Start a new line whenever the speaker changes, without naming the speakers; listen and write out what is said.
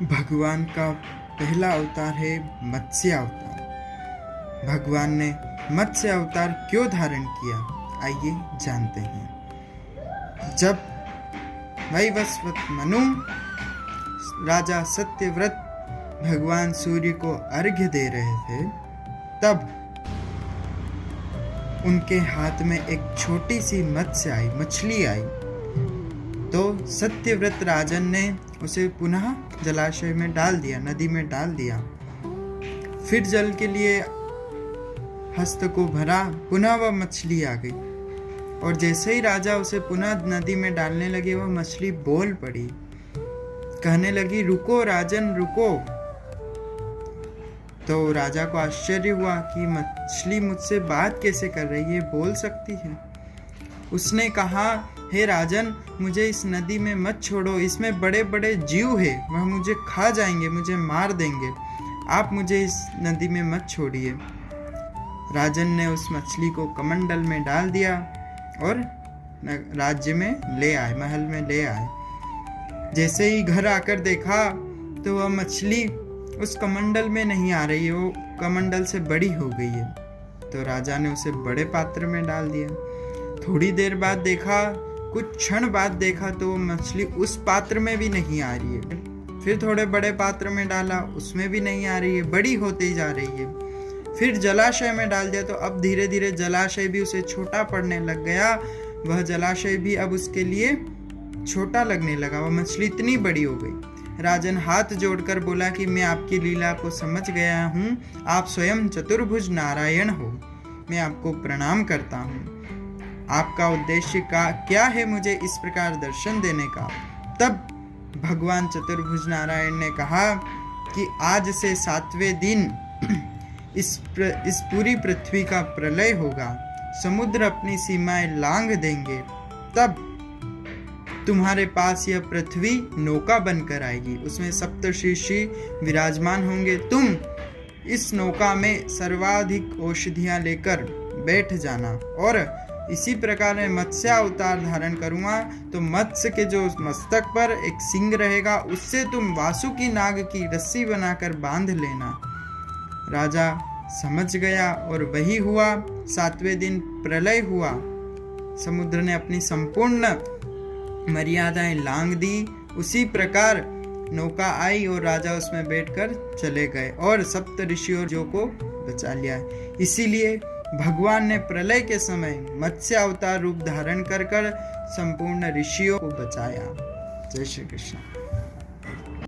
भगवान का पहला अवतार है मत्स्य अवतार। भगवान ने मत्स्य अवतार क्यों धारण किया, आइए जानते हैं। जब वैवस्वत मनु राजा सत्यव्रत भगवान सूर्य को अर्घ्य दे रहे थे, तब उनके हाथ में एक छोटी सी मछली आई। तो सत्यव्रत राजन ने उसे पुनः जलाशय में डाल दिया, नदी में डाल दिया। फिर जल के लिए हस्त को भरा, पुनः वह मछली आ गई। और जैसे ही राजा उसे पुनः नदी में डालने लगे, वह मछली बोल पड़ी, कहने लगी, रुको राजन रुको। तो राजा को आश्चर्य हुआ कि मछली मुझसे बात कैसे कर रही है, बोल सकती है। उसने कहा, हे राजन, मुझे इस नदी में मत छोड़ो, इसमें बड़े बड़े जीव है, वह मुझे खा जाएंगे, मुझे मार देंगे, आप मुझे इस नदी में मत छोड़िए। राजन ने उस मछली को कमंडल में डाल दिया और राज्य में ले आए, महल में ले आए। जैसे ही घर आकर देखा तो वह मछली उस कमंडल में नहीं आ रही है, वो कमंडल से बड़ी हो गई है। तो राजा ने उसे बड़े पात्र में डाल दिया। थोड़ी देर बाद देखा, कुछ क्षण बाद देखा तो वो मछली उस पात्र में भी नहीं आ रही है। फिर थोड़े बड़े पात्र में डाला, उसमें भी नहीं आ रही है, बड़ी होती ही जा रही है। फिर जलाशय में डाल दिया तो अब धीरे धीरे जलाशय भी उसे छोटा पड़ने लग गया। वह जलाशय भी अब उसके लिए छोटा लगने लगा, वह मछली इतनी बड़ी हो गई। राजन हाथ जोड़कर बोला कि मैं आपकी लीला को समझ गया हूँ, आप स्वयं चतुर्भुज नारायण हो, मैं आपको प्रणाम करता हूँ। आपका उद्देश्य क्या है मुझे इस प्रकार दर्शन देने का। तब भगवान चतुर्भुज नारायण ने कहा कि आज से 7वें दिन इस पूरी पृथ्वी का प्रलय होगा, समुद्र अपनी सीमाएं लांघ देंगे, तब तुम्हारे पास यह पृथ्वी नौका बनकर आएगी, उसमें सप्तऋषि विराजमान होंगे। तुम इस नौका में सर्वाधिक औषधियां लेकर बैठ जाना, और इसी प्रकार मैं मत्स्य अवतार धारण करूंगा। तो मत्स्य के जो मस्तक पर एक सिंग रहेगा, उससे तुम वासुकी नाग की रस्सी बनाकर बांध लेना। राजा समझ गया और वही हुआ। 7वें दिन प्रलय हुआ, समुद्र ने अपनी संपूर्ण मर्यादाएं लांघ दी। उसी प्रकार नौका आई और राजा उसमें बैठकर चले गए और सप्त ऋषियों को बचा लिया। इसीलिए भगवान ने प्रलय के समय मत्स्य अवतार रूप धारण कर संपूर्ण ऋषियों को बचाया। जय श्री कृष्ण।